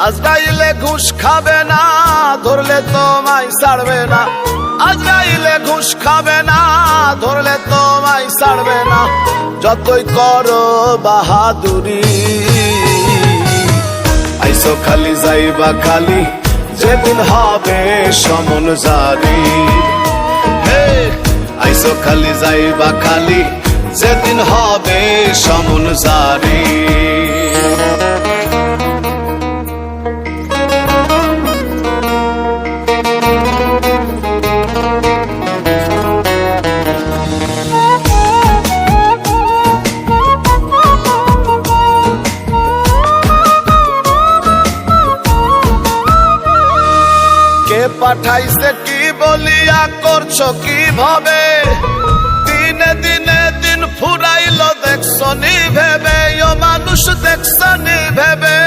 আজরাইলে ঘুষ খাবে না, ধরলে তোমায় ছাড়বে না। আজরাইলে ঘুষ খাবে না, ধরলে তোমায় ছাড়বে না। যতই করো বাহাদুরি, আইসো খালি যাইবা খালি, যেদিন হবে সমন জারি। হে আইসো খালি যাইবা খালি, যেদিন হবে সমন জারি। কে পাঠাইছে কি বলিয়া করছো কিভাবে, দিনে দিনে দিন ফুরাইল দেখছো নি ভেবে, ও মানুষ দেখছো নি ভেবে।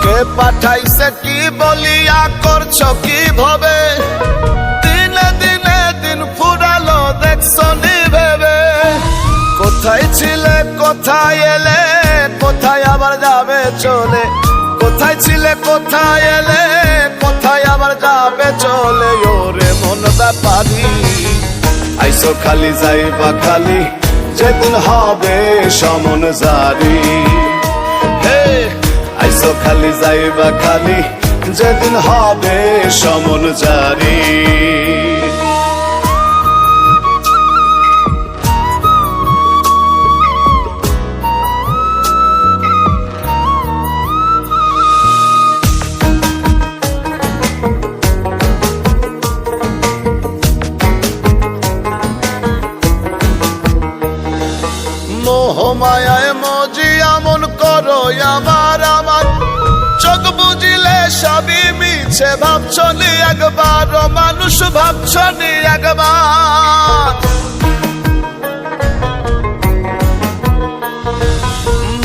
কে পাঠাইছে কি বলিয়া করছো কিভাবে, দিনে দিনে দিন ফুরালো দেখছো নি ভেবে। কোথায় ছিলে কোথায় এলে, কোথায় আবার যাবে চলে। কোথায় ছিলে কোথায় এলে, কোথায় আবার যাবে চলে। ওরে মন ব্যাপারি, আইসো খালি যাইবা খালি, যেদিন হবে সমন জারি। হে আইসো খালি যাইবা খালি, যেদিন হবে সমন জারি। মোহমায়ায় মজি এমন করো আমার আমার, চোখ বুঝিলে সবই মিছে ভাবছনি একবার, মানুষ ভাবছনি একবার।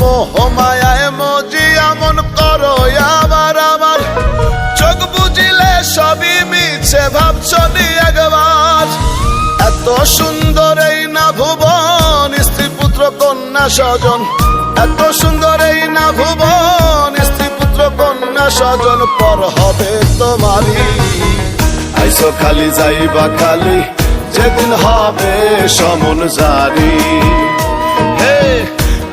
মোহমায়ায় মজি এমন করো আমার আমার, চোখ বুঝিলে সবই মিছে ভাবছনি একবার। এত সুন্দর এই না ভুবন, স্ত্রী পুত্র কন্যা স্বজন। এত সুন্দর এই না ভুবন, স্ত্রী পুত্র কন্যা স্বজন। পর হবে তোমারই, আইসো খালি যাইবা খালি, যেদিন হবে সমন জারি। হে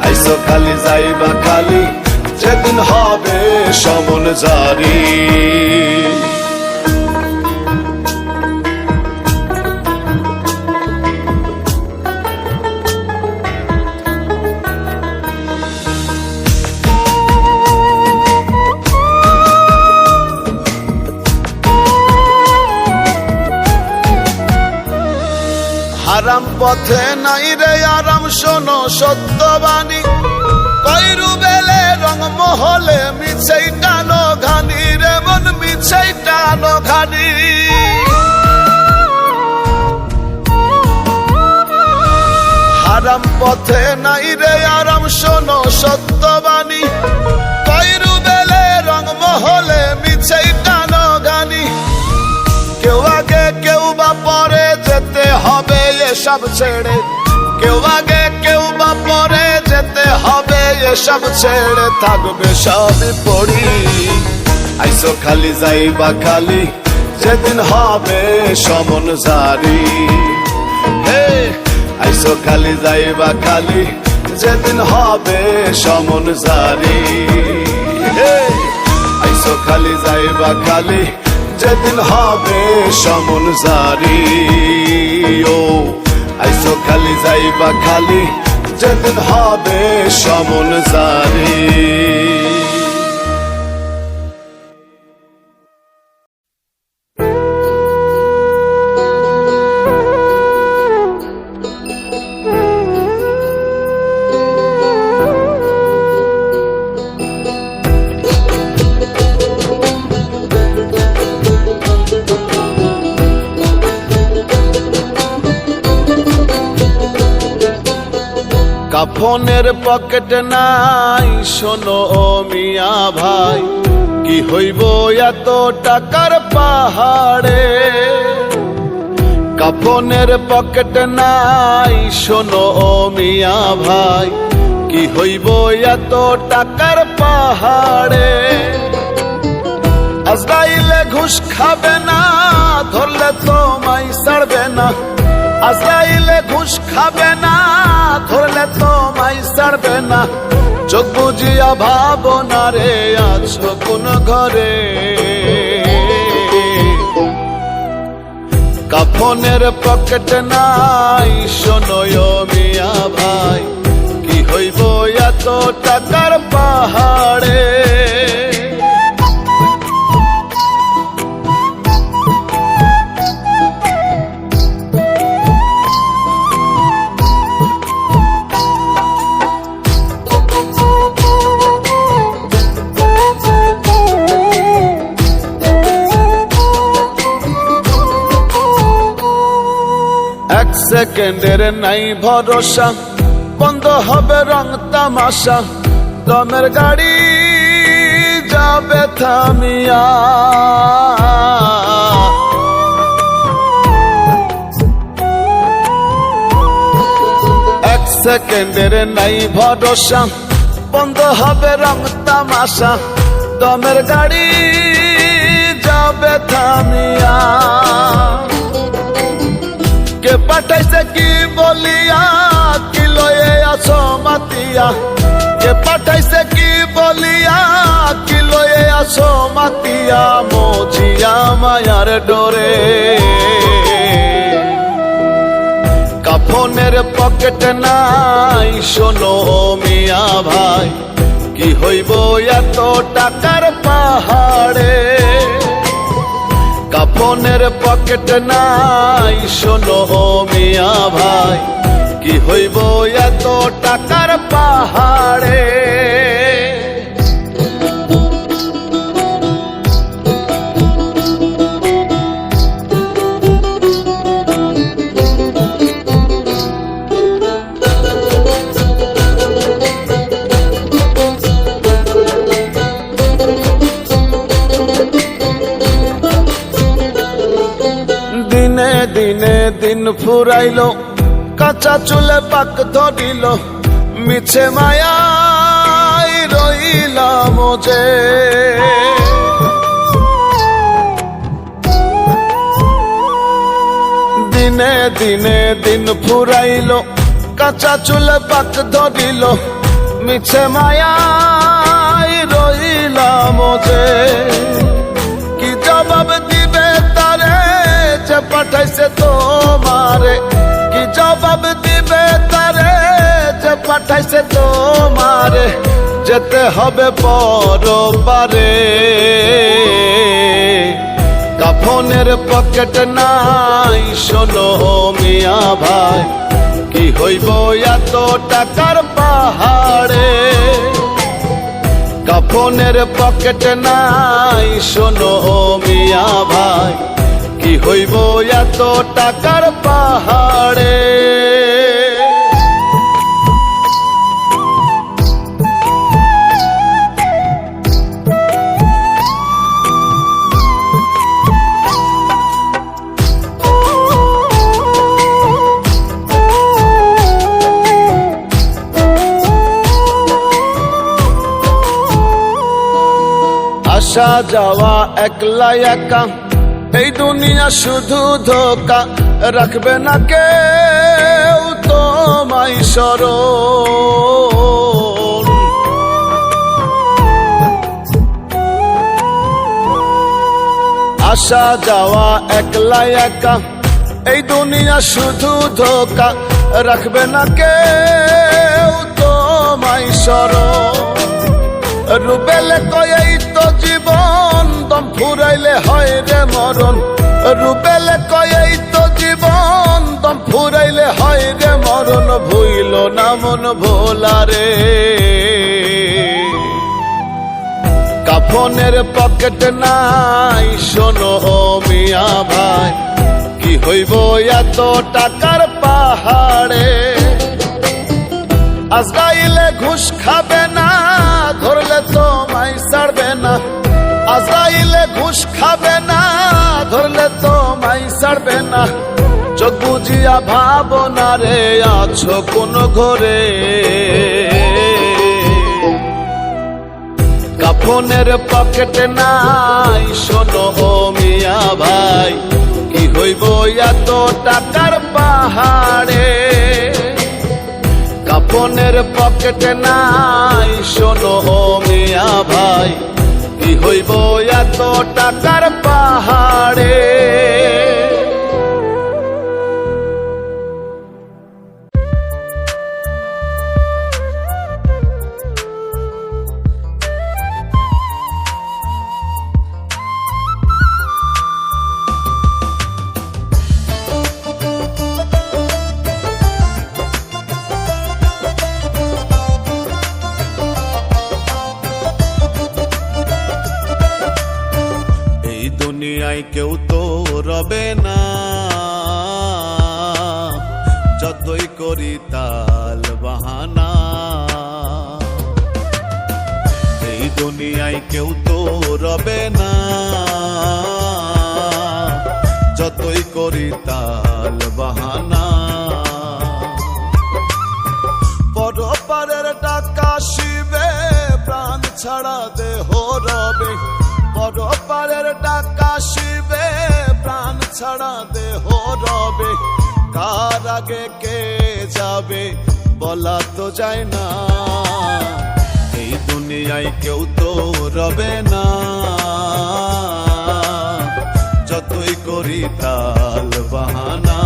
আইসো খালি যাইবা খালি, যেদিন হবে সমন জারি। আরাম পথে নাই রে আরাম, শোনো সত্যবাণী। কইরু বেলে রং মহলে মিছেই টানো ঘানি রে মন, মিছেই টানো ঘানি। আরাম পথে নাই রে আরাম, শোনো সত্যবাণী। কইরু বেলে রং মহলে মিছেই টানো ঘানি। কেউ আগে কেউ বা পরে যেতে হবে এসব ছেড়ে। কেউ আগে কেউ বা পরে যেতে হবে এসব ছেড়ে। থাকবে সবই পড়ি, আইসো খালি যাইবা খালি, যেদিন হবে সমন জারি। হে আইসো খালি যাইবা খালি, যেদিন হবে সমন জারি। হে আইসো খালি যাইবা খালি, যেদিন হবে সমন জারি। ও আইসো খালি যাইবা খালি, যেদিন হবে সমন জারি। কাফনের পকেট নাই, শোনো ও মিয়া ভাই, কি হইব এত টাকার পাহাড়ে। কাফনের পকেট নাই শোনো ও মিয়া ভাই, কি হইব এত টাকার পাহাড়ে। আজরাইলে ঘুষ খাবে না, ধরলে তোমায় ছাড়বে না। আজরাইলে ঘুষ খাবে না, ধরলে তোমায় ছাড়বে না। চোখ বুঝিয়া ভাবনা রে আছো কোন ঘরে। কাফনের পকেট নাই শোনো ও মিয়া ভাই, কি হইব এত টাকার পাহাড়ে। এক সেকেন্ডের নাই ভরসা, বন্ধ হবে রং তামাশা। দমের গাড়ি যাবে থামিয়া, এক সেকেন্ডের নাই ভরসা, বন্ধ হবে রং তামাশা। দমের গাড়ি যাবে থামিয়া। কে পাঠাইছে কি বলিয়া, কি লয়ে আছো মাতিয়া। কে পাঠাইছে কি বলিয়া, কি লয়ে আছো মাতিয়া। মজিয়া মায়ার ডোরে। কাফনের পকেট নাই শোনো মিয়া ভাই, কি হইব এত টাকার পাহাড়ে। কাফনের পকেট নাই শোনো মিয়া ভাই, কি হইব এত টাকার পাহাড়ে। দিনে দিনে দিন ফুরাইল, কাঁচা চুলে পাক ধরিল। মিছে মায়াই রইলাম যে, দিনে দিনে দিন ফুরাইল, কাঁচা চুলে পাক ধরিল। মিছে মায়াই রইলাম যে, কি জবাব দিবে তারে যে পাঠাইছে তোমারে। কি জবাব দিবে তারে যে পাঠাইছে তোমারে। যেতে হবে পরপারে। কাফনের পকেট নাই শোনো মিয়া ভাই, কি হইব এত টাকার পাহাড়ে। কাফনের পকেট নাই শোনো মিয়া ভাই, কি হইব এত টাকার পাহাড়ে। আসা যাওয়া একলা একা, এই দুনিয়া শুধু ধোকা। রাখবে না কেউ তোমায় স্মরণ। আসা যাওয়া একলা একা, এই দুনিয়া শুধু ধোকা। রাখবে না কেউ তোমায় স্মরণ। রুবেলে কয় এই তো জীবন, দম ফুরাইলে হয় রে মরণ। রুবেলে কয় এই তো জীবন, দম ফুরাইলে হয় রে মরণ। ভুইল না মন ভোলারে। কাফনের পকেট নাই শোনো মিয়া ভাই, কি হইব এত টাকার পাহাড়ে। আজরাইলে ঘুষ খাবে না, ধরলে তোমায় ছাড়বে না। আজরাইলে ঘুষ খাবে না, ধরলে তোমায় ছাড়বে না। চোখ বুজিয়া ভাবনা রে আছো কোন ঘরে, কাফনের পকেটে নাই শোনো ও মিয়া ভাই, কি হইব এত টাকার পাহাড়ে। কাফনের পকেটে নাই শোনো ও মিয়া ভাই, কি হইব এত টাকার পাহাড়ে। দুনিয়ায় কেউ তো রবে না, যতই করি তাল বাহানা। এই দুনিয়ায় কেউ তো রবে না, যতই করি তাল বাহানা। পরপারের টাকা শিবে প্রাণ ছাড়া দেহ রবে, পরপারের টাকা শিবে প্রাণ ছাড়া দেহ রবে। কার আগে কে যাবে বলা তো যায় না, এই দুনিয়ায় কেউ তো রবে না, যতই করি তাল বাহানা।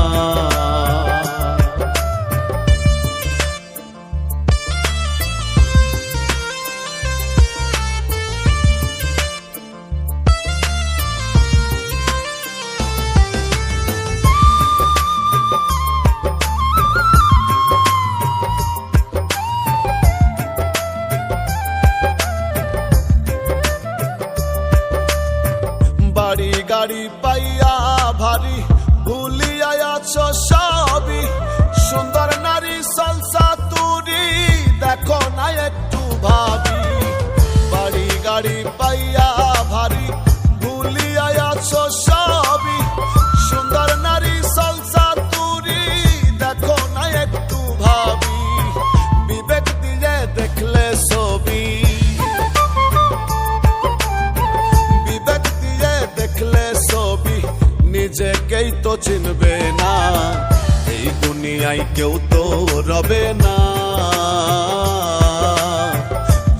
বাড়ি গাড়ি পাইয়া ভারী ভুলিয়া আছো সবই, সুন্দর নারী সালসা তুরি দেখো না একটু ভাবি। বাড়ি গাড়ি পাইয়া ভারী ভুলিয়া আছো সবই, সুন্দর নারী সালসা তুরি দেখো না একটু ভাবি। বিবেক দিয়ে দেখলে ছবি, দেখলে ছবি নিজেকেই তো চিনবে না, এই দুনিয়ায় কেউ তো রবে না,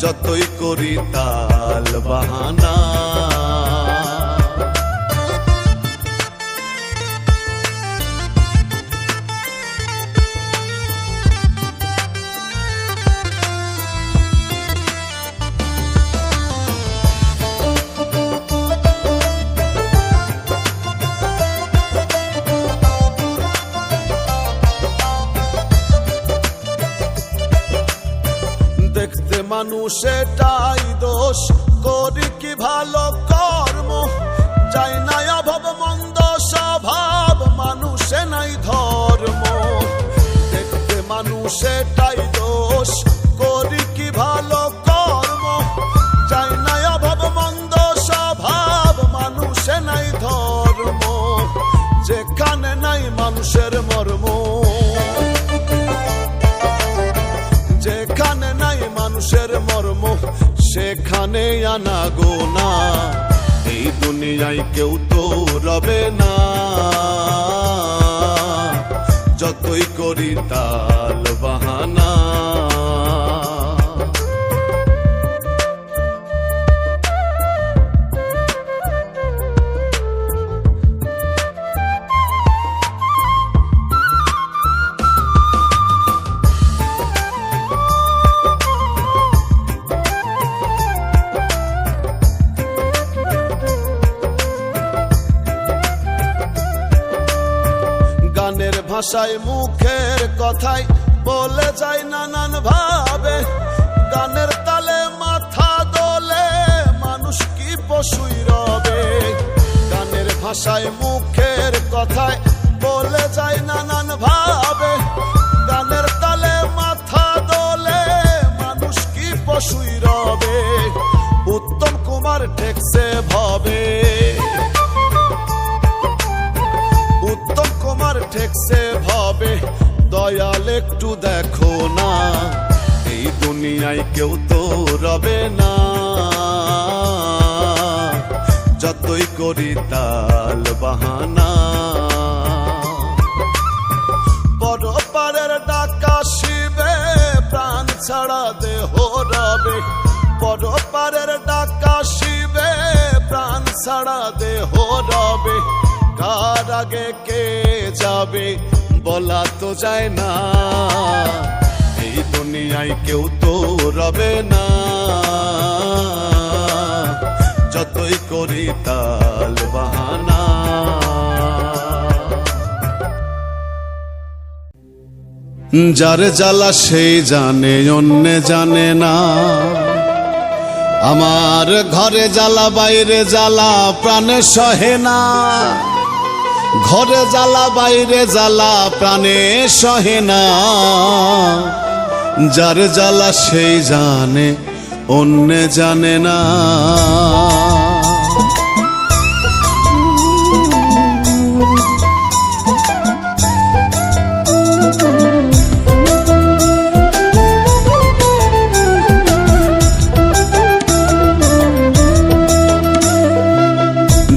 যতই করি তাল বাহানা। দেখতে মানুষ এটাই দোষ, করি কি ভালো কর্ম, যাই না অভাব মন্দ স্বভাব, মানুষে নাই ধর্ম। দেখতে মানুষ এটাই দোষ, করি কি ভালো কর্ম, যাই না অভাব মন্দ স্বভাব, মানুষে নাই ধর্ম। যেখানে নাই মানুষের মর্ম, যেখানে নাই মানুষের মর্ম, সেখানে আনা গোনা। এই দুনিয়ায় কেউ তো রবে না, যতই করি তাল বাহানা। গানের ভাষায় মুখের কথায় বলে যায় নানান ভাবে, গানের তালে মাথা দোলে মানুষ কি পশুই রবে। গানের ভাষায় মুখের কথায় বলে যায় নানান ভাবে, গানের তালে মাথা দোলে মানুষ কি পশুই রবে। উত্তম কুমার ঠেকছে ভবে, উত্তম কুমার ঠেকছে ভবে দয়াল একটু দেখো না, এই দুনিয়ায় কেউ তো রবে না। যতই করি তাল বাহানা, বড় পারের ডাকা শিবে প্রাণ ছাড়া দেহ রবে। বড় পারের ডাকা শিবে প্রাণ ছাড়া দেহ রবে। কার আগে কে যাবে বলা তো যায় না, এই দুনিয়ায় কেউ তো রবে না। যতই করি তাল বাহানা। যার জ্বালা সেই জানে, অন্য জানে না। আমার ঘরে জ্বালা বাইরে জ্বালা প্রাণে সহে না। ঘরে জ্বালা বাইরে জ্বালা প্রাণে সহে না। যার জ্বালা সেই জানে, অন্য জানে না।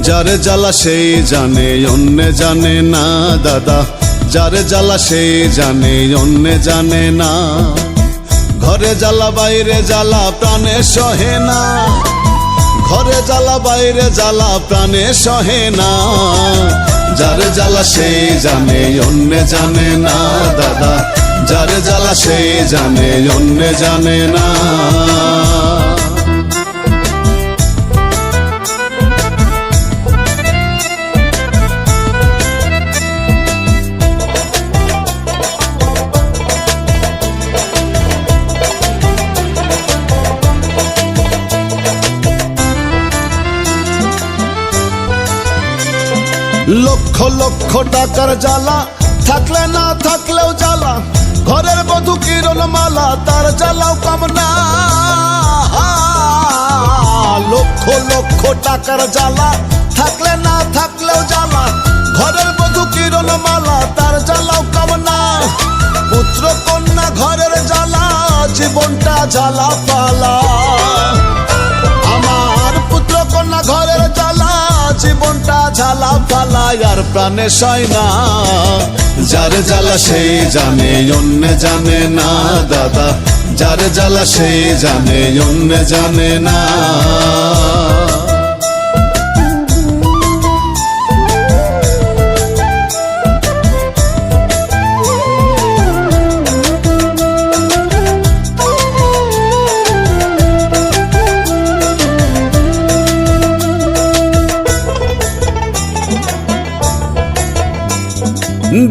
যার জ্বালা সেই জানে, অন্য জানে না দাদা। যার জ্বালা সেই জানে, অন্য জানে না। ঘরে জ্বালা বাইরে জ্বালা প্রাণে সহে না। ঘরে জ্বালা বাইরে জ্বালা প্রাণে সহে না। যার জ্বালা সেই জানে, অন্য জানে না দাদা। যার জ্বালা সেই জানে, অন্য জানে না। লক্ষ লক্ষ টাকার জ্বালা থাকলে না থাকলেও জ্বালা। ঘরের বধূ কিরণ মালা তার জ্বালাও কম না। লক্ষ লক্ষ টাকার জ্বালা থাকলে না থাকলেও জ্বালা। ঘরের বধূ কিরণ মালা তার জ্বালাও কম না। পুত্র কন্যা ঘরের জ্বালা, জীবনটা জ্বালা পালা। আমার পুত্র কন্যা ঘরের জ্বালা, জীবনটা ঝালা পালা। আর প্রাণে সয় না। যার জ্বালা সেই জানে, অন্য জানে না দাদা। যার জ্বালা সেই জানে, অন্য জানে না।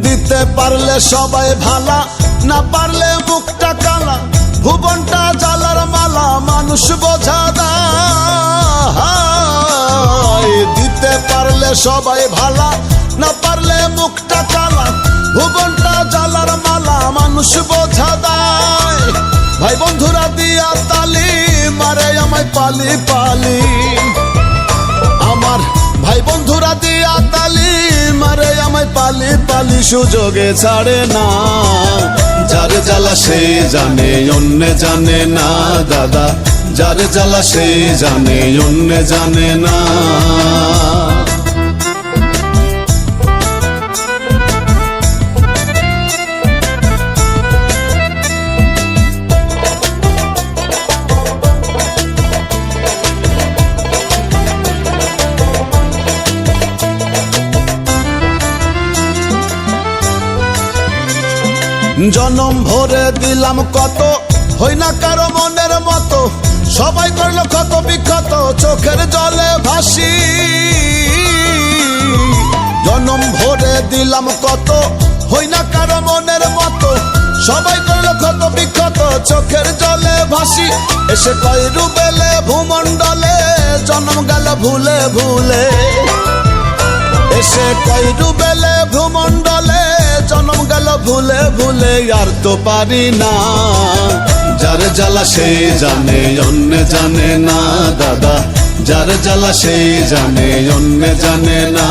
দিতে পারলে সবাই ভালা, না পারলে মুখটা কালা। ভুবনটা জ্বালার মালা, মানুষ বোঝা দায়। দিতে পারলে সবাই ভালা, না পারলে মুখটা কালা। ভুবনটা জ্বালার মালা, মানুষ বোঝা দায়। ভাই বন্ধুরা দিয়া তালি মারে আমায় পালি পালি। আমার ভাই বন্ধুরা দিয়া তালি মারে আমায় পালি পালি। সুযোগে ছাড়ে না। যার জ্বালা সেই জানে, অন্য জানে না দাদা। যার জ্বালা সেই জানে, অন্য জানে না। জনম ভরে দিলাম কত, হই না কারো মনের মতো। সবাই করলো ক্ষত বিক্ষত, চোখের জলে ভাসি। জনম ভরে দিলাম কত, হই না কারো মনের মতো। সবাই করলো ক্ষত বিক্ষত, চোখের জলে ভাসি। এসে কয় রুবেলে ভূমণ্ডলে, জন্ম গেল ভুলে ভুলে। এসে কয় রুবেলে ভূমণ্ডলে, জন্ম গেল ভুলে ভুলে। আর তো পারি না। যার জ্বালা সেই জানে, অন্য জানে না দাদা। যার জ্বালা সেই জানে, অন্য জানে না।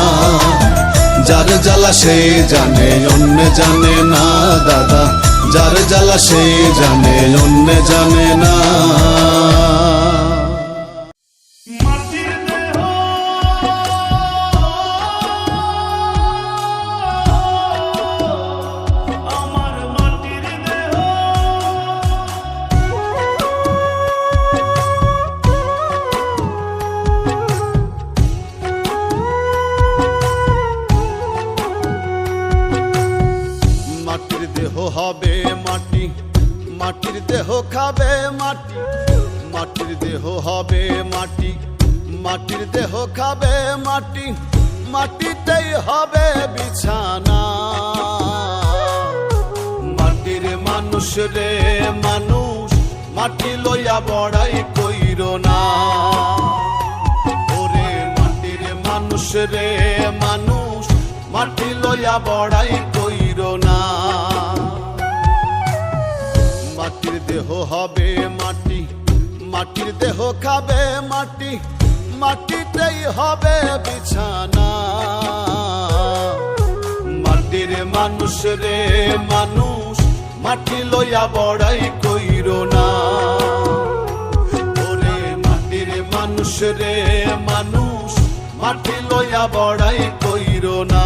যার জ্বালা সে জানে অন্য জানে না দাদা, যার জ্বালা সে জানে অন্য জানে না। হবে মাটি, মাটির দেহ খাবে মাটি, মাটির দেহ হবে মাটি, মাটির দেহ খাবে মাটি, মাটিতেই হবে বিছানা। মাটির মানুষ রে মানুষ, মাটি লইয়া বড়াই কইর না। ওরে মাটির মানুষ রে মানুষ, মাটি লইয়া বড়াই কইর না। মাটির দেহ হবে মাটি, মাটির দেহ খাবে মাটি, মাটিতেই হবে বিছানা। মাটির মানুষ রে মানুষ, মাটি লইয়া বড়াই কইর না। ওরে মাটির মানুষ রে মানুষ, মাটি লইয়া বড়াই কইর না।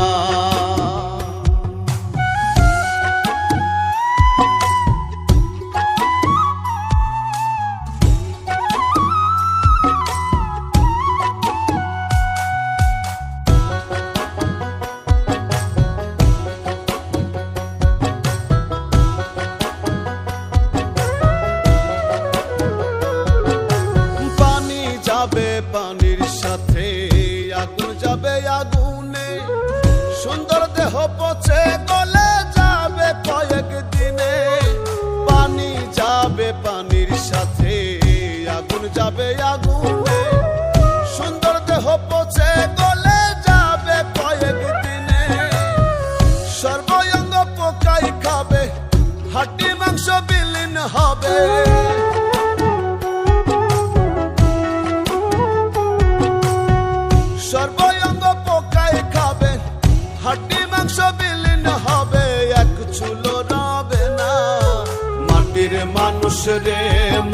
পানির সাথে আগুন যাবে আগুনে, সুন্দর দেহ পচে গলে যাবে কয়েক দিনে। পানি যাবে পানির সাথে আগুন যাবে আগুনে, সুন্দর দেহ পচে গলে যাবে কয়েক দিনে। সর্বঙ্গ পোকাই খাবে, হাড্ডি মাংস বিলীন হবে। সর্বঙ্গ পোকায় খাবে, হাড্ডি মাংস বিলীন হবে, এক চুলো রবে না। মাটির মানুষ রে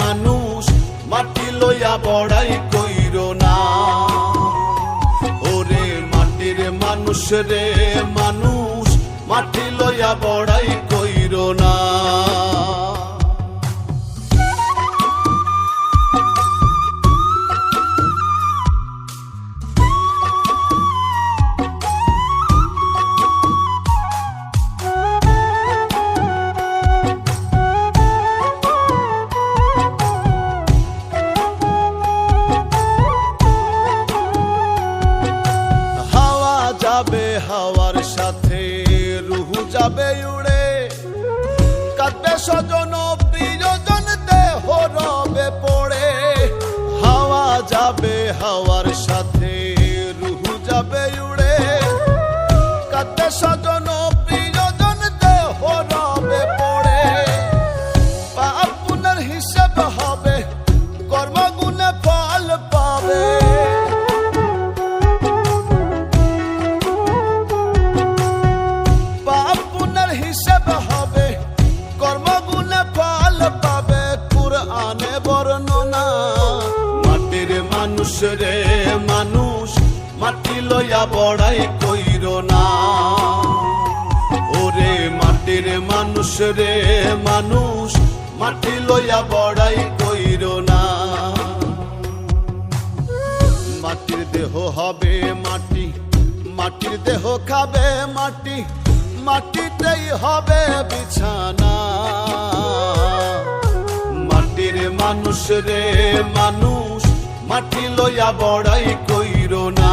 মানুষ, মাটি লইয়া বড়াই কইর না। ওরে মাটির মানুষ রে মানুষ, মাটি লইয়া বড়াই কইর না। হাওয়ার সাথে রুহু যাবে উড়ে, কাঁদবে স্বজন প্রিয়জন দেহ রবে পড়ে। হাওয়া যাবে হাওয়ার সাথে রুহু যাবে উড়ে, কাঁদবে স্বজন প্রিয়জন দেহ রবে পড়ে। পাপ পুণ্যের হিসেব হবে, কর্মগুণে ফল পাবে। হিসেব হবে, কর্মগুণে ফল পাবে, কুরআনে বর্ণনা। মাটির মানুষ রে মানুষ, মাটি লইয়া বড়াই কইর না। ওরে মাটির মানুষ রে মানুষ, মাটি লইয়া বড়াই কইর না। মাটির দেহ হবে মাটি, মাটির দেহ খাবে মাটি, মাটিতেই হবে বিছানা। মাটির মানুষ রে মানুষ, মাটি লইয়া বড়াই কইর না।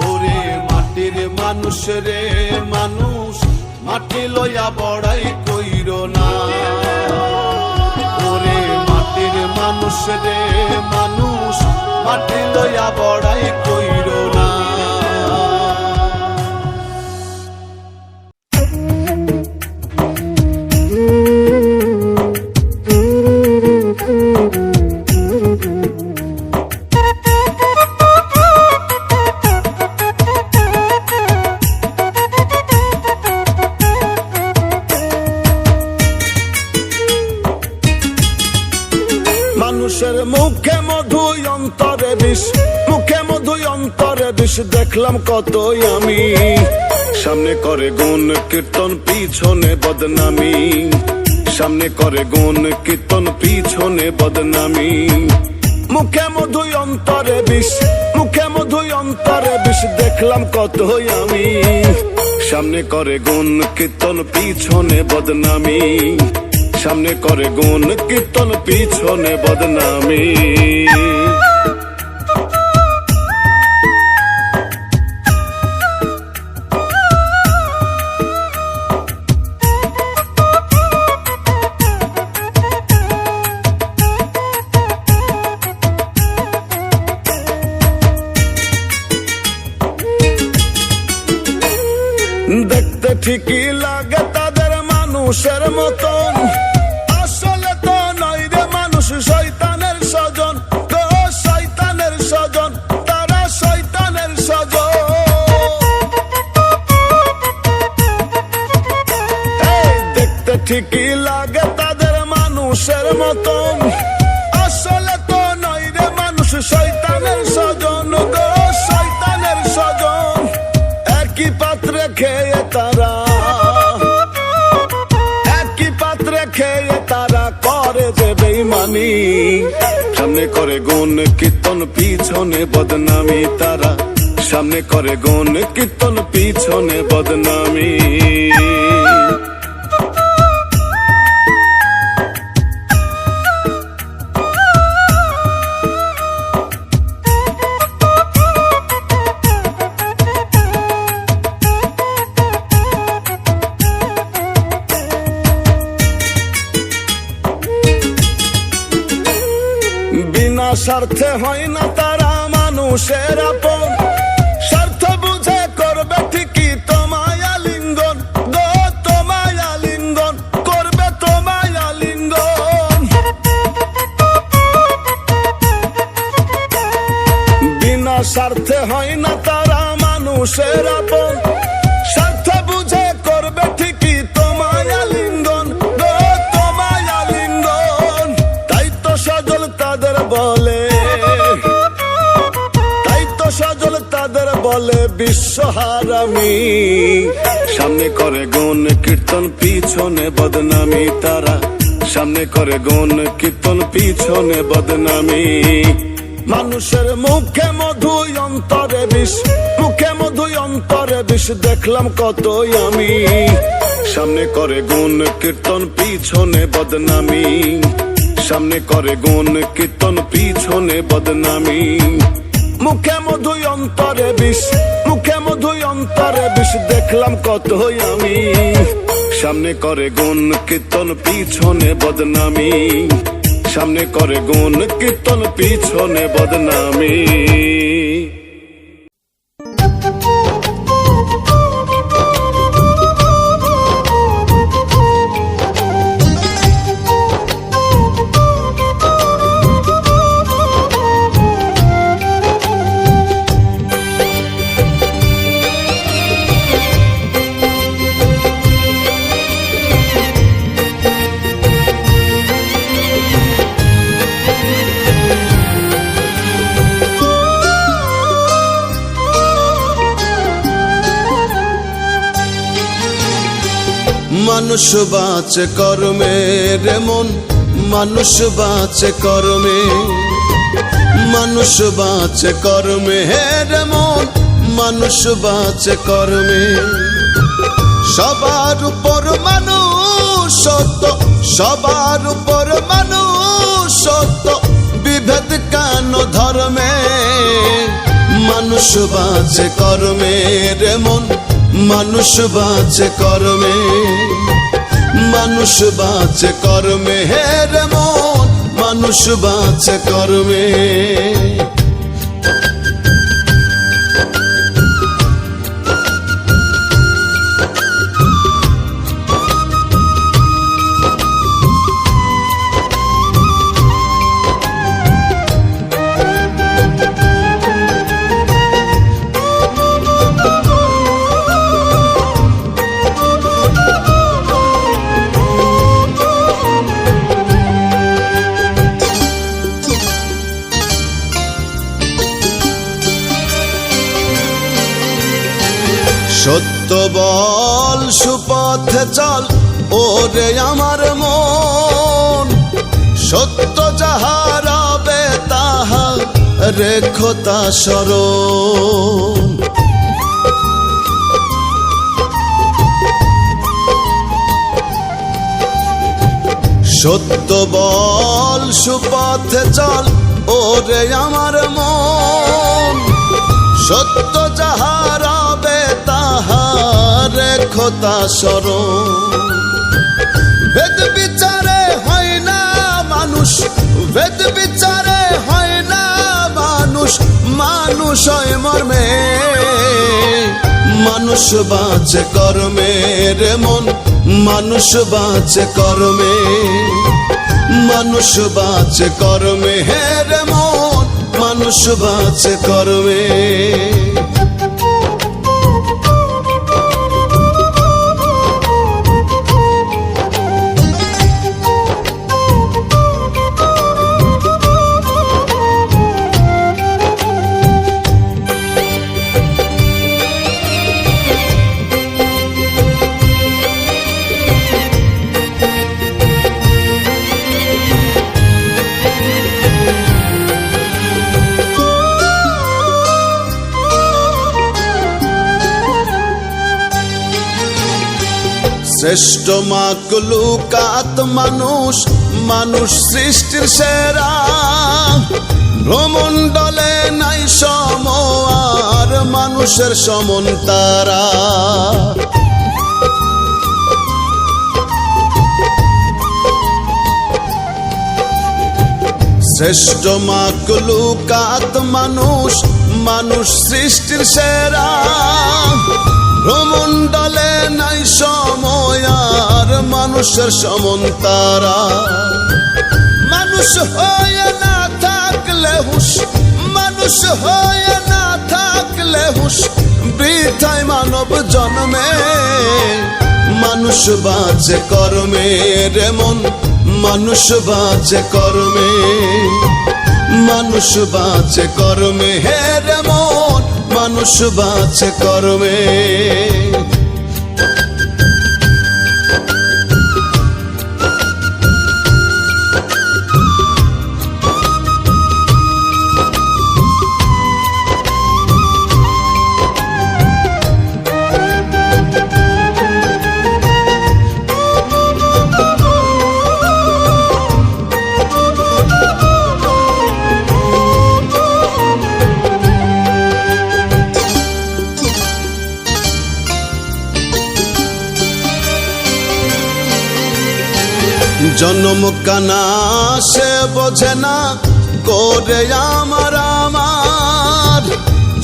ওরে মাটির মানুষ রে মানুষ, মাটি লইয়া বড়াই কইর না। ওরে মাটির মানুষ রে মানুষ, মাটি লইয়া বড়াই কইর না। বিষ দেখলাম কতই আমি, সামনে করে গুণ কীর্তন পিছনে বদনামি, সামনে করে গুণ কীর্তন পিছনে বদনামি। মুখে মধুই অন্তরে বিষ, মুখে মধুই অন্তরে বিষ দেখলাম কতই আমি, সামনে করে গুণ কীর্তন পিছনে বদনামি, সামনে করে গুণ কীর্তন পিছনে বদনামি। দেখতে ঠিকই লাগে তাদের মানুষের মতন, আসলে তো নয় রে মানুষ শয়তানের স্বজন, তো শয়তানের স্বজন, তারা শয়তানের স্বজন। দেখতে ঠিকই লাগে তাদের মানুষের মতন, আসলে তো নয় রে মানুষ শয়তানের স্বজন, গো শয়তানের স্বজন। একই পাত্রে খেয়ে তারা, একই পাত্রে খেয়ে তারা করে যে বেঈমানি, সামনে করে গুণ কীর্তন পিছনে বদনামি, তারা সামনে করে গুণ কীর্তন পিছনে বদনামি। বিনা স্বার্থে হয় না তারা মানুষের আপন, স্বার্থ বুঝে করবে ঠিকই তোমায় আলিঙ্গন, গো তোমায় আলিঙ্গন, করবে তোমায় আলিঙ্গন। বিনা স্বার্থে হয় না তারা মানুষের আপন, স্বার্থ বুঝে করবে ঠিকই তোমায় আলিঙ্গন, গো তোমায় আলিঙ্গন। তাই তো সজল তাদের বলে, তাই তো সজল তাদের বলে বিশ্বহারামি, সামনে করে গুণ কীর্তন পিছনে বদনামি, তারা সামনে করে গুণ কীর্তন পিছনে বদনামি। মানুষের মুখে মধুই অন্তরে বিষ, মুখে মধুই অন্তরে বিষ দেখলাম কতই আমি, সামনে করে গুণ কীর্তন পিছনে বদনামি, সামনে করে গুণ কীর্তন পিছনে বদনামি। মুখে মধুই অন্তরে বিষ, মুখে মধুই অন্তরে বিষ দেখলাম কতই আমি, সামনে করে গুণ কীর্তন পিছনে বদনামি, সামনে করে গুণ কীর্তন পিছনে বদনামি। মানুষ বাঁচে কর্মে রে মন, মানুষ বাঁচে কর্মে, মানুষ বাঁচে কর্মে রে মন, মানুষ বাঁচে কর্মে। সবার উপর মানুষ সত্য, সবার উপর মানুষ সত্য, বিভেদ কেন ধর্মে। মানুষ বাঁচে কর্মে রে মন, মানুষ বাঁচে কর্মে, মানুষ বাঁচে কর্মে রে মন, মানুষ বাঁচে কর্মে। সত্য বল সুপথে চল ওরে আমার মন, সত্য যাহা রবে তাহা রেখো তা স্মরণ। সত্য বল সুপথে চল ওরে আমার মন, সত্য যাহা রবে তাহা রেখো তা স্মরণ। বেদ বিচারে হয় না মানুষ, বেদ বিচারে হয় না মানুষ, মানুষ হয় মর্মে। মানুষ বাঁচে কর্মে রে মন, মানুষ বাঁচে কর্মে, মানুষ বাঁচে কর্মে হে রে মন, মানুষ বাঁচে কর্মে। শ্রেষ্ঠ মাকলুকাত মানুষ, মানুষ সৃষ্টির সেরা। ভ্রমণ্ডলে নাই সম আর মানুষের সমন তারা। শ্রেষ্ঠ মাকলুকাত মানুষ, মানুষ সৃষ্টির সেরা। ভ্রমণ্ডলে নাই সময় আর মানুষের সমন তারা। মানুষ হয়ে না থাকলে হুশ, মানুষ হয়ে না থাকলে হুশ, বৃথায় মানব জন্মে। মানুষ বাঁচে কর্মে রে মন, মানুষ বাঁচে কর্মে, মানুষ বাঁচে কর্মে হে রে মন, মানুষ বাঁচে কর্মে। জন্ম কানা সে বোঝে না করে আমার আমার,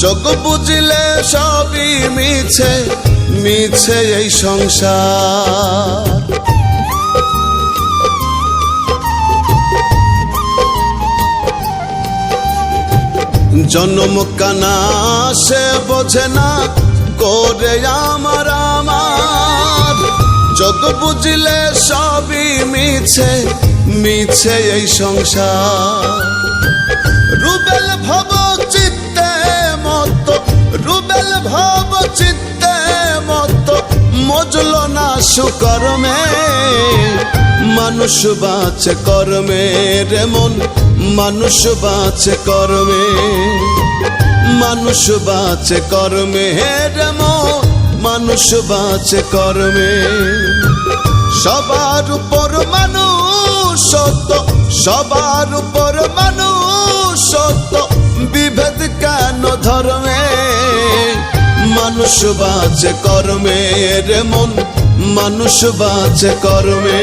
যোগ বুঝলে সবই মিছে, মিছে এই সংসার। জন্ম কানা সে বোঝে না করে আমার আমার, যোগ বুঝলে সবই মিছে, মিছে এই সংসার। রুবেল ভব চিত্তে মত, রুবেল ভব চিত্তে মত, মজল না সুকর্মে। মানুষ বাঁচে কর্মে রে মন, মানুষ বাঁচে কর্মে, মানুষ বাঁচে কর্মে রে মন, মানুষ বাঁচে কর্মে। সবার উপর মানুষ সত্য, সবার উপর মানুষ সত্য, বিভেদ কেন ধর্মে। মানুষ বাঁচে কর্মে রে মন, মানুষ বাঁচে কর্মে,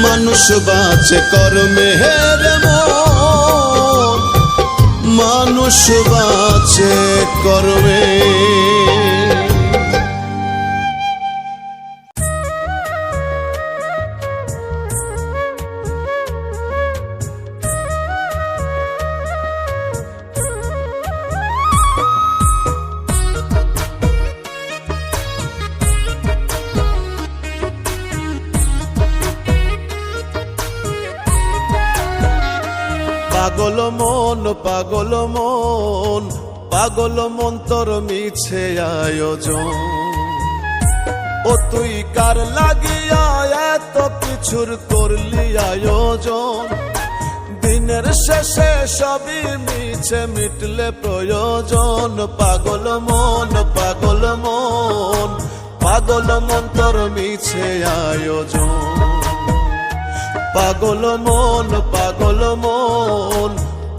মানুষ বাঁচে কর্মে রে মন, মানুষ বাঁচে কর্মে। পাগল মন, পাগল মন, পাগল মন্তর মিছে আয়োজন। ও তুই কার লাগিয়া এত কিছুর করলি আয়োজন, দিনের শেষে সবই মিছে মিটলে প্রয়োজন। পাগল মন পাগল মন, পাগল মন্তর মিছে আয়োজন। পাগল মন পাগল মন,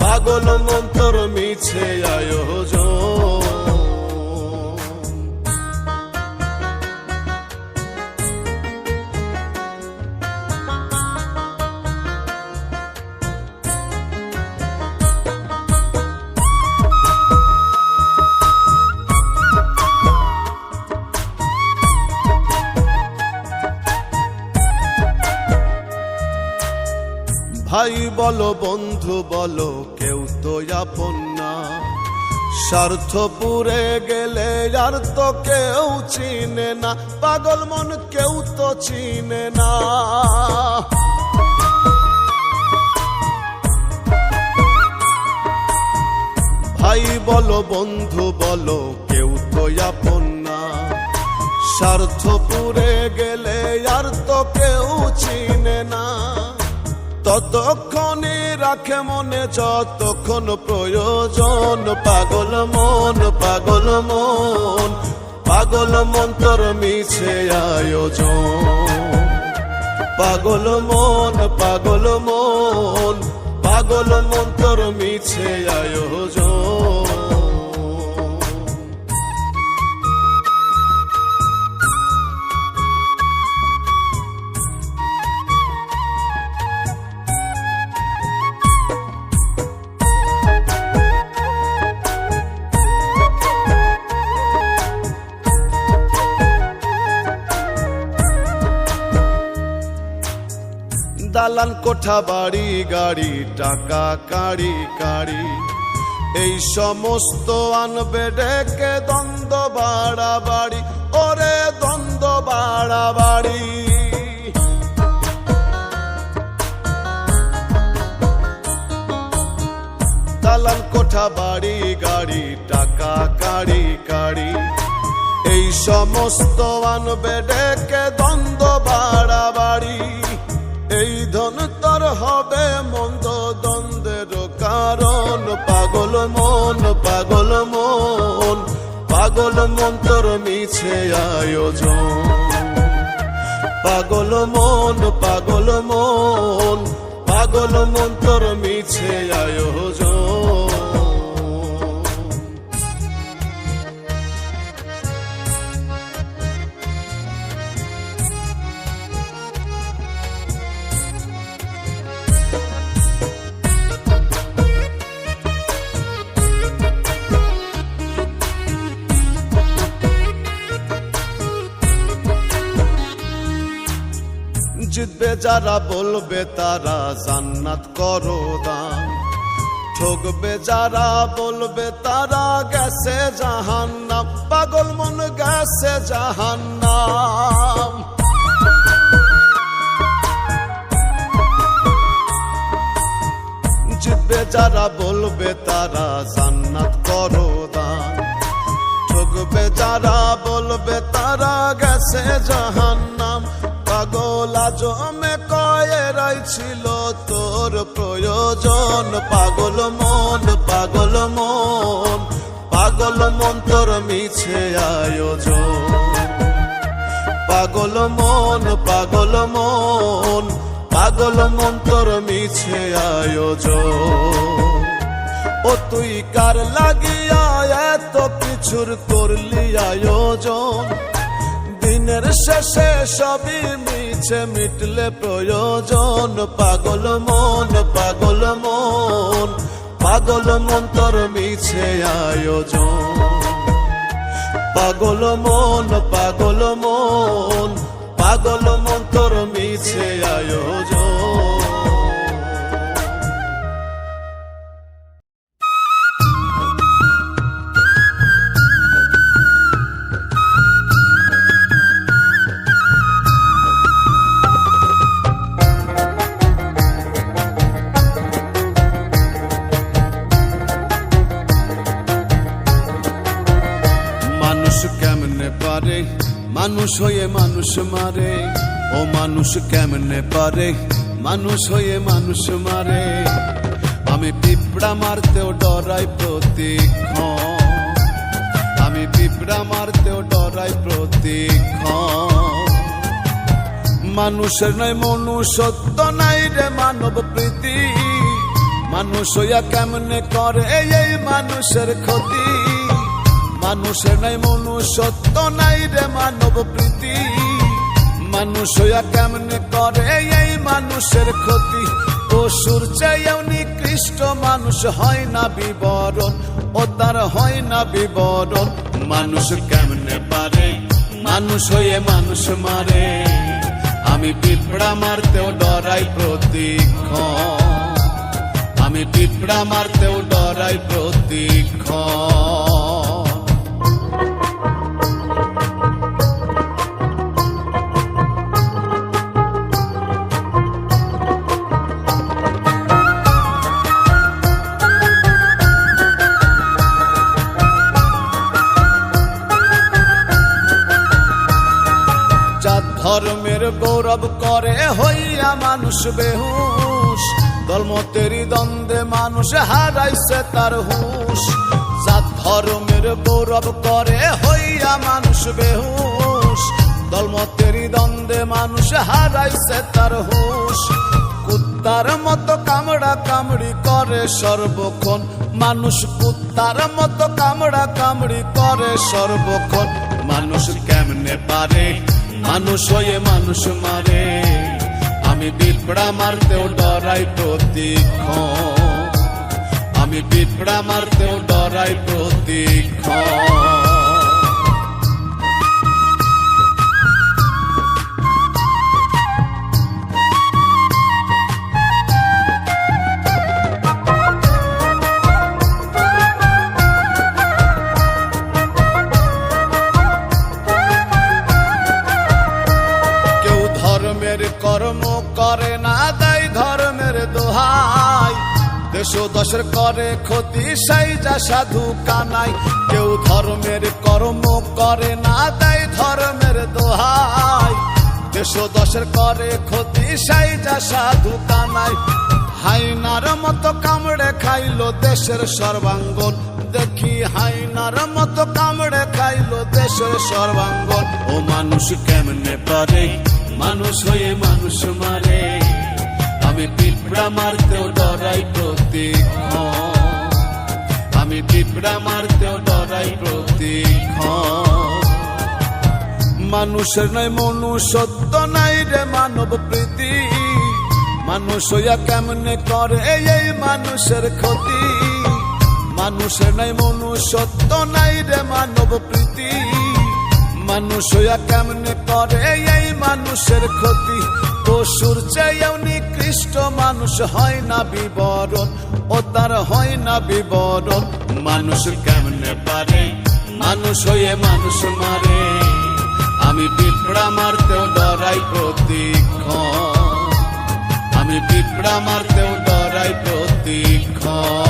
পাগল মন্তর মিছে আয়োজন। ভাই বলো বন্ধু বলো কেউ তো আপন না, স্বার্থ পুরে গেলে আর তো কেউ চিনে না। পাগল মন কেউ তো চিনে না। ভাই বলো বন্ধু বলো কেউ তো আপন না, স্বার্থ পুরে গেলে আর তো কেউ চিনে না। ততক্ষণে রাখে মনে যতক্ষণ প্রয়োজন। পাগল মন পাগল মন, পাগল মন্তর মিছে আয়োজন। পাগল মন পাগল মন, পাগল মন্তর মিছে আয়োজন। দালান কোঠা বাড়ি গাড়ি টাকা কাড়ি কাড়ি, এই সমস্ত আনবে ডেকে দ্বন্দ্ব বাড়াবাড়ি। ওরে দ্বন্দ্ব বাড়াবাড়ি। দালান কোঠা বাড়ি গাড়ি টাকা কাড়ি কাড়ি, এই সমস্ত আনবে ডেকে দ্বন্দ্ব বাড়াবাড়ি। এই ধন তোর হবে মন্দ দ্বন্দ্বের কারণ। পাগল মন পাগল মন, পাগল মন্তর মিছে আয়োজন। পাগল মন পাগল মন, পাগল মন্তর মিছে আয়োজন। জিতবে যারা বলবে তারা জান্নাত করো দান, ঠকবে যারা বলবে তারা গেছে জাহান্নাম। পাগল মন গেছে জাহান্নাম। জিতবে যারা বলবে তারা জান্নাত করো দান, ঠকবে যারা বলবে তারা গেছে জাহান্নাম। পাগল আজমে কয়েরাই ছিল তোর প্রয়োজন। পাগল মন পাগল মন, পাগল মন্তর মিছে আয়োজন। পাগল মন পাগল মন, পাগল মন্তর মিছে আয়োজন। ও তুই কার লাগিয়া এত কিছুর করলি আয়োজন, দিনের শেষে সবই মিছে মিটলে প্রয়োজন। পাগল মন পাগল মন, পাগল মন্তর মিছে আয়োজন। পাগল মন পাগল মন, পাগল মন্তর মিছে আয়োজন। মানুষ হয়ে মানুষ মারে, ও মানুষ কেমনে পারে মানুষ হয়ে মানুষ মারে। আমি পিঁপড়া মারতেও ডরাই প্রতিক্ষণ, আমি পিঁপড়া মারতেও ডরাই প্রতিক্ষণ। মানুষের নয় মনুষ্যত্ব নাই রে মানব প্রীতি, মানুষ হইয়া কেমনে করে এই মানুষের ক্ষতি। মানুষের নয় মনুষ্যত্ব নাই রে মানব প্রীতি, মানুষ হইয়া কেমনে করে এই মানুষের ক্ষতি। পশুর চেয়েও নিকৃষ্ট মানুষ হয় না বিবরণ, ও তার হয় না বিবরণ। মানুষ কেমনে পারে মানুষ হয়ে মানুষ মারে। আমি পিঁপড়া মারতেও ডরাই প্রতিক্ষণ, আমি পিঁপড়া মারতেও ডরাই প্রতিক্ষণ। ধর্মের গৌরব করে হইয়া মানুষ বেহুশ, দলমতেরই দ্বন্দ্বে মানুষ হারাইছে তার হুঁশ। জাত ধর্মের গৌরব করে হইয়া মানুষ বেহুশ, দলমতেরই দ্বন্দ্বে মানুষ হারাইছে তার হুঁশ। কুত্তার মতো কামড়া কামড়ি করে সর্বক্ষণ মানুষ, কুত্তার মতো কামড়া কামড়ি করে সর্বক্ষণ। মানুষ কেমনে পারে মানুষ হয়ে মানুষ মারে। আমি পিঁপড়া মারতেও ডরাই প্রতিক্ষণ, আমি পিঁপড়া মারতেও ডরাই প্রতিক্ষণ। কর্ম করে না দেয় ধর্মের দোহাই, দেশ দশের করে ক্ষতি সেই যা সাধু কানাই। কেউ ধর্মের কর্ম করে না দেয় ধর্মের দোহাই, দেশ দশের করে ক্ষতি সেই যা সাধু কানাই। হাইনার মতো কামড়ে খাইলো দেশের সর্বাঙ্গন, দেখি হাইনার মতো কামড়ে খাইলো দেশের সর্বাঙ্গন। ও মানুষ কেমনে পারে মানুষ হয়ে মানুষ মারে। আমি পিঁপড়া মারতেও ডরাই প্রতিক্ষণ, আমি পিঁপড়া মারতেও ডরাই প্রতিক্ষণ। মানুষের নয় মনুষ্যত্ব নাই রে মানব প্রীতি, মানুষ হইয়া কেমনে করে এই মানুষের ক্ষতি। মানুষের নয় মনুষ্যত্ব নাই রে মানব প্রীতি, মানুষ হইয়া কেমনে করে এই মানুষের ক্ষতি। পশুর চেয়েও নিকৃষ্ট মানুষ হয় না বিবরণ, ও তার হয় না বিবরণ। মানুষ কেমনে পারে মানুষ হয়ে মানুষ মারে। আমি পিঁপড়া মারতেও ডরাই প্রতিক্ষণ, আমি পিঁপড়া মারতেও ডরাই প্রতিক্ষণ।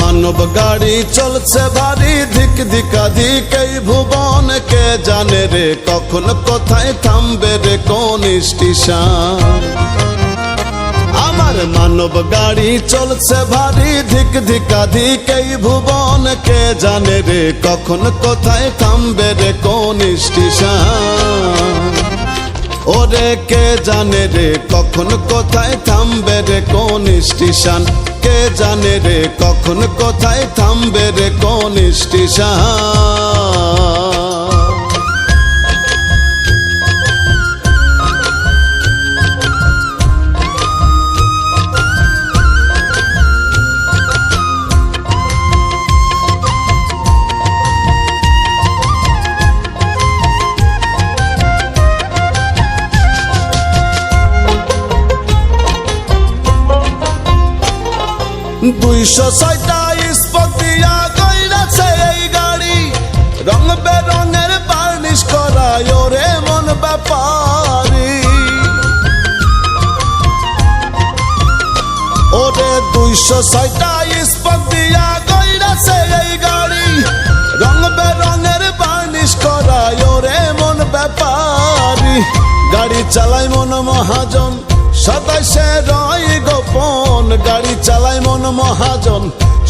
মানব গাড়ি চলছে ভারী ধিক ধিকাধিক এই ভুবন, কে জানে রে কখন কোথায় থামবে রে কোন স্টেশন। আমার মানব গাড়ি চলছে ভারী ধিক ধিকাধিক এই ভুবন, কে জানে রে কখন কোথায় থামবে রে কোন স্টেশন। ওরে কে জানে রে কখন কোথায় থামবে রে কোন স্টেশন, কে জানে রে কখন কোথায় থামবে রে কোন স্টেশন। 206টা স্পক দিয়া কইরাছে এই গাড়ি, রং বেরঙের বার্নিশ করা ওরে মন ব্যাপারি। ওরে 206টা স্পক দিয়া কইরাছে এই গাড়ি, রং বেরঙের বার্নিশ করা ওরে মন ব্যাপারি। গাড়ি চালায় মন মহাজন, সদাই সে রয় গোপন। গাড়ি চালায় মন মহাজন,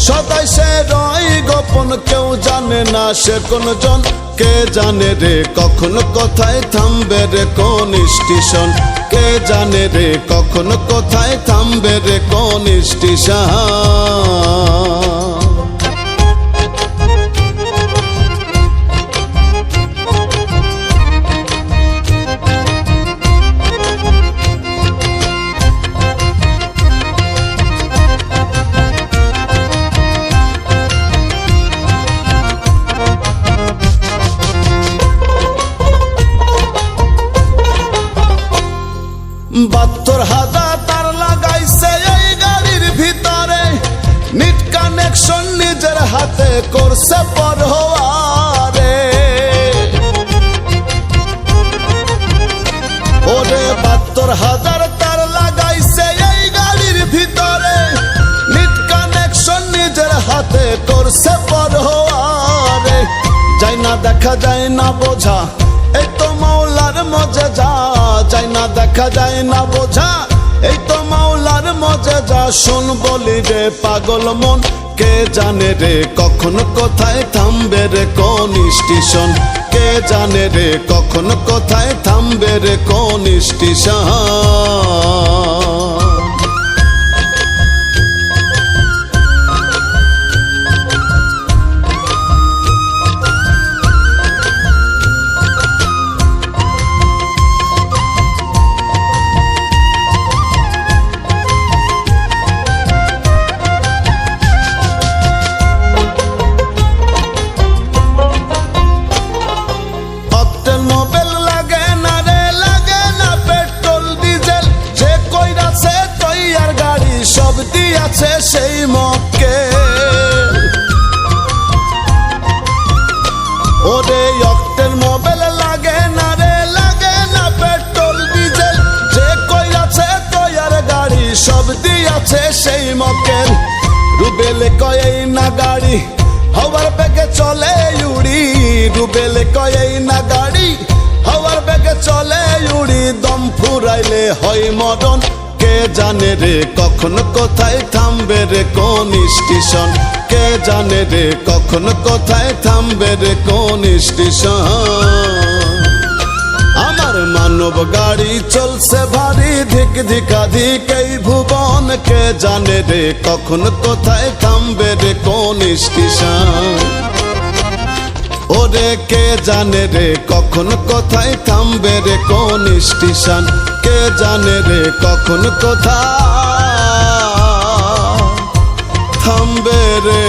সদাই সে রয় গোপন। কেউ জানে না সে কোন জন, কে জানে রে কখন কোথায় থামবে রে কোন স্টেশন। কে জানে রে কখন কোথায় থামবে রে কোন স্টেশন। বাহাত্তর হাজার তার লাগাইছে এই গাড়ির ভিতরে, নিট কানেকশন নিজের হাতে করছে পরোয়ারে। ওরে 72,000 তার লাগাইছে এই গাড়ির ভিতরে, নিট কানেকশন নিজের হাতে করছে পরোয়ারে। যাই না দেখা যায় না বোঝা, এই তো মাওলার মজেজা। যায় না দেখা যায় না বোঝা, এই তো মাওলার মজেজা। শুন বলি রে পাগল মন, কে জানে রে কখন কোথায় থামবে রে কোন স্টেশন। কে জানে রে কখন কোথায় থামবে রে কোন স্টেশন। আছে সেই মক্কে ওরে অক্টেন মোবাইল লাগে না রে, লাগে না পেট্রোল ডিজেল। যে কই আছে তৈয়ার গাড়ি সব দিয়াছে সেই মক্কেল। রুবেলে কয় না গাড়ি হওয়ার বেগে চলে উড়ি। রুবেলে কয় না গাড়ি হওয়ার বেগে চলে উড়ি। দম ফুরাইলে হয় মরণ, কে জানে রে কখন কোথায় থামবে রে কোন স্টেশন। কে জানে রে কখন কোথায় থামবে রে কোন স্টেশন। আমার মানব গাড়ি চলছে ভারী, ধিক ধিকাধিক এই ভুবন। কে জানে রে কখন কোথায় থামবে রে কোন স্টেশন। ওরে কে জানে রে কখন কোথায় থামবে রে কোন স্টেশন। কে জানে রে কখন কোথায় থামবে রে